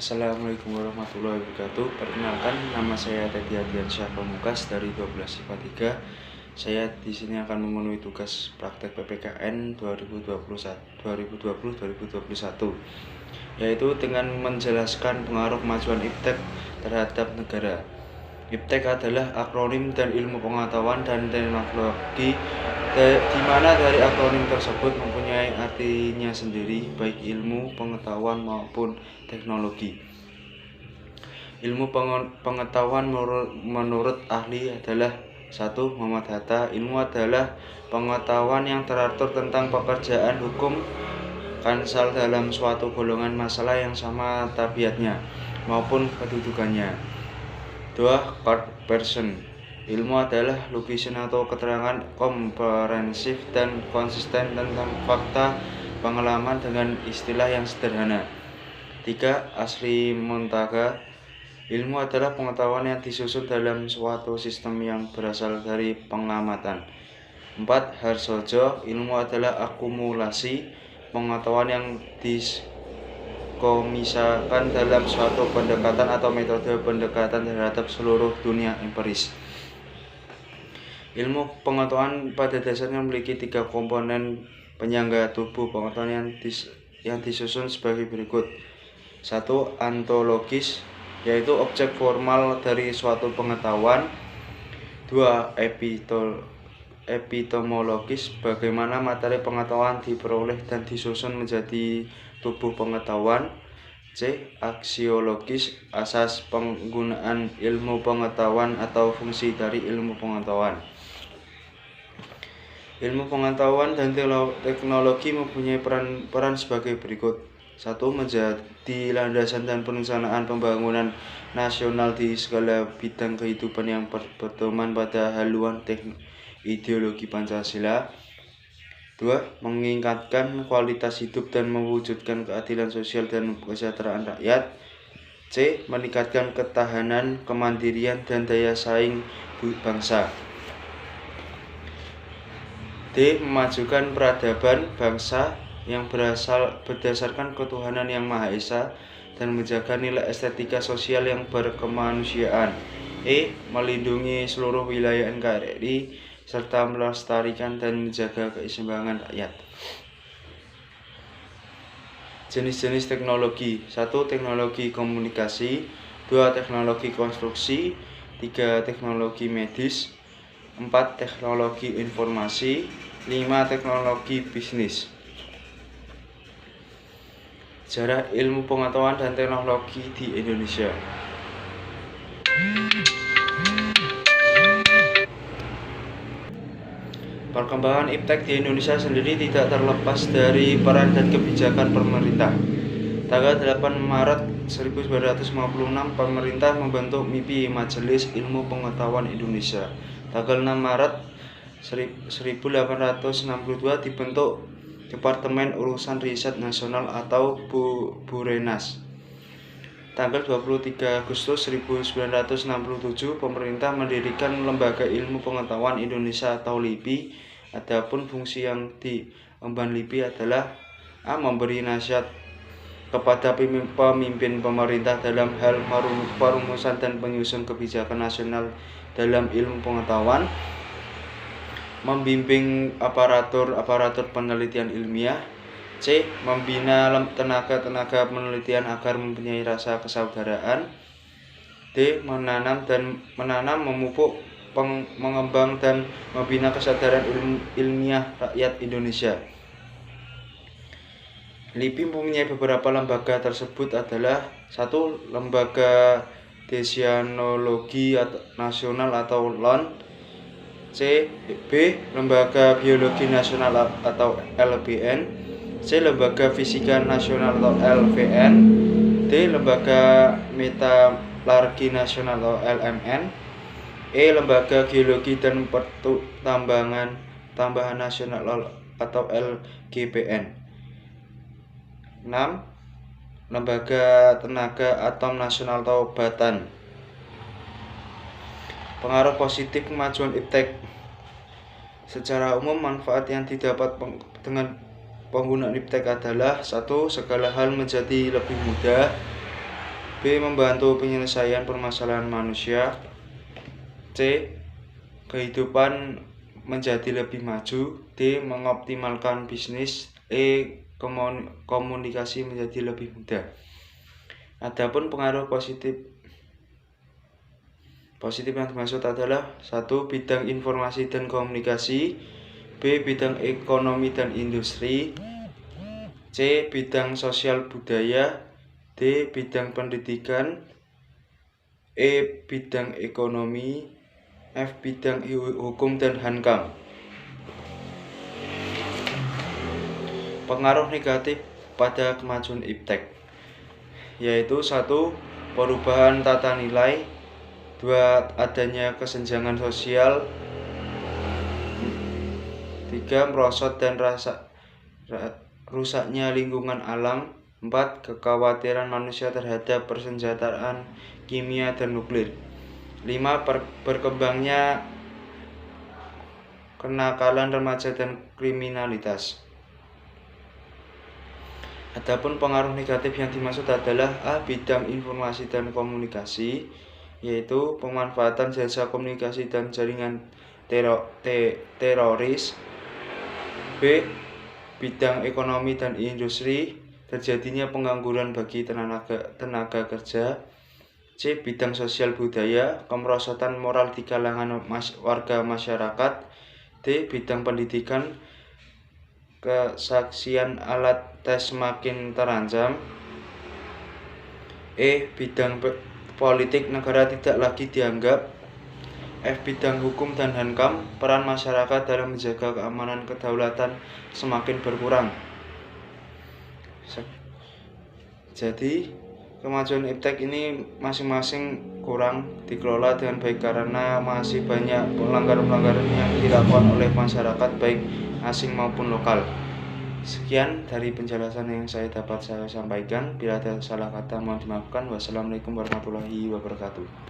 Assalamualaikum warahmatullahi wabarakatuh. Perkenalkan, nama saya Teddy Ardiansyah Pamungkas dari 12 IPA 3. Saya di sini akan memenuhi tugas praktek PPKN 2020-2021, yaitu dengan menjelaskan pengaruh kemajuan iptek terhadap negara. Iptek adalah akronim dan ilmu pengetahuan dan teknologi, di mana dari akronim tersebut mempunyai artinya sendiri, baik ilmu pengetahuan maupun teknologi. Ilmu pengetahuan menurut ahli adalah 1. Muhammad Hatta. Ilmu adalah pengetahuan yang teratur tentang pekerjaan hukum kansal dalam suatu golongan masalah yang sama tabiatnya maupun kedudukannya. 2. Card person. Ilmu adalah lukisan atau keterangan komprehensif dan konsisten tentang fakta pengalaman dengan istilah yang sederhana. 3. Asli Montaga. Ilmu adalah pengetahuan yang disusun dalam suatu sistem yang berasal dari pengamatan. 4. Harsojo. Ilmu adalah akumulasi pengetahuan yang komisakan dalam suatu pendekatan atau metode pendekatan terhadap seluruh dunia empiris. Ilmu pengetahuan pada dasarnya memiliki 3 komponen penyangga tubuh pengetahuan yang disusun sebagai berikut. 1. Ontologis, yaitu objek formal dari suatu pengetahuan. 2. Epistemologis, bagaimana materi pengetahuan diperoleh dan disusun menjadi tubuh pengetahuan. C. Aksiologis, asas penggunaan ilmu pengetahuan atau fungsi dari ilmu pengetahuan. Ilmu pengetahuan dan teknologi mempunyai peran sebagai berikut. 1. Menjadi landasan dan perencanaan pembangunan nasional di segala bidang kehidupan yang berpedoman pada haluan ideologi Pancasila. 2. Meningkatkan kualitas hidup dan mewujudkan keadilan sosial dan kesejahteraan rakyat. C. Meningkatkan ketahanan, kemandirian, dan daya saing bangsa. D. Memajukan peradaban bangsa yang berdasarkan ketuhanan yang Maha Esa dan menjaga nilai estetika sosial yang berkemanusiaan. E. Melindungi seluruh wilayah NKRI serta melestarikan dan menjaga keseimbangan rakyat. Jenis-jenis teknologi. 1. Teknologi komunikasi. 2. Teknologi konstruksi. 3. Teknologi medis. 4. Teknologi informasi. 5. Teknologi bisnis. Sejarah ilmu pengetahuan dan teknologi di Indonesia. Perkembangan iptek di Indonesia sendiri tidak terlepas dari peran dan kebijakan pemerintah. Tanggal 8 Maret 1956, pemerintah membentuk MIPI, Majelis Ilmu Pengetahuan Indonesia. Tanggal 6 Maret 1862 dibentuk Departemen Urusan Riset Nasional atau Burenas. Tanggal 23 Agustus 1967, pemerintah mendirikan Lembaga Ilmu Pengetahuan Indonesia atau LIPI. Adapun fungsi yang diemban LIPI adalah A. Memberi nasihat kepada pemimpin pemerintah dalam hal perumusan dan penyusun kebijakan nasional dalam ilmu pengetahuan, membimbing aparatur penelitian ilmiah. C. Membina tenaga penelitian agar mempunyai rasa kesaudaraan. D. Menanam, memupuk, mengembang dan membina kesadaran ilmiah rakyat Indonesia. LIPI mempunyai beberapa lembaga tersebut adalah 1. Lembaga Desanologi Nasional atau LON. C. B. Lembaga Biologi Nasional atau LBN. C. Lembaga Fisika Nasional atau LFN. D. Lembaga Metalargi Nasional atau LMN. E. Lembaga Geologi dan Tambahan Nasional atau LGPN. 6. Lembaga Tenaga Atom Nasional atau BATAN. Pengaruh positif kemajuan iptek. Secara umum, manfaat yang didapat dengan penggunaan iptek adalah 1. Segala hal menjadi lebih mudah. B. Membantu penyelesaian permasalahan manusia. C. Kehidupan menjadi lebih maju. D. Mengoptimalkan bisnis. E. Komunikasi menjadi lebih mudah. Adapun pengaruh positif yang dimaksud adalah 1. Bidang informasi dan komunikasi. B. Bidang ekonomi dan industri. C. Bidang sosial budaya. D. Bidang pendidikan. E. Bidang ekonomi. F. Bidang hukum dan hankam. Pengaruh negatif pada kemajuan iptek yaitu 1. Perubahan tata nilai. 2. Adanya kesenjangan sosial. 3. Merosot dan rusaknya lingkungan alam. 4. Kekhawatiran manusia terhadap persenjataan kimia dan nuklir. 5. Berkembangnya kenakalan remaja dan kriminalitas. Adapun pengaruh negatif yang dimaksud adalah A. Bidang informasi dan komunikasi, yaitu pemanfaatan jasa komunikasi dan jaringan teroris. B. Bidang ekonomi dan industri, terjadinya pengangguran bagi tenaga kerja. C. Bidang sosial budaya, kemerosotan moral di kalangan warga masyarakat. D. Bidang pendidikan, kesaksian alat tes semakin terancam. E. Bidang politik, negara tidak lagi dianggap. F. Bidang hukum dan hankam, peran masyarakat dalam menjaga keamanan kedaulatan semakin berkurang. Jadi kemajuan iptek ini masing-masing kurang dikelola dengan baik karena masih banyak pelanggaran-pelanggaran yang dilakukan oleh masyarakat baik asing maupun lokal. Sekian dari penjelasan yang saya sampaikan. Bila ada salah kata mohon dimaafkan. Wassalamualaikum warahmatullahi wabarakatuh.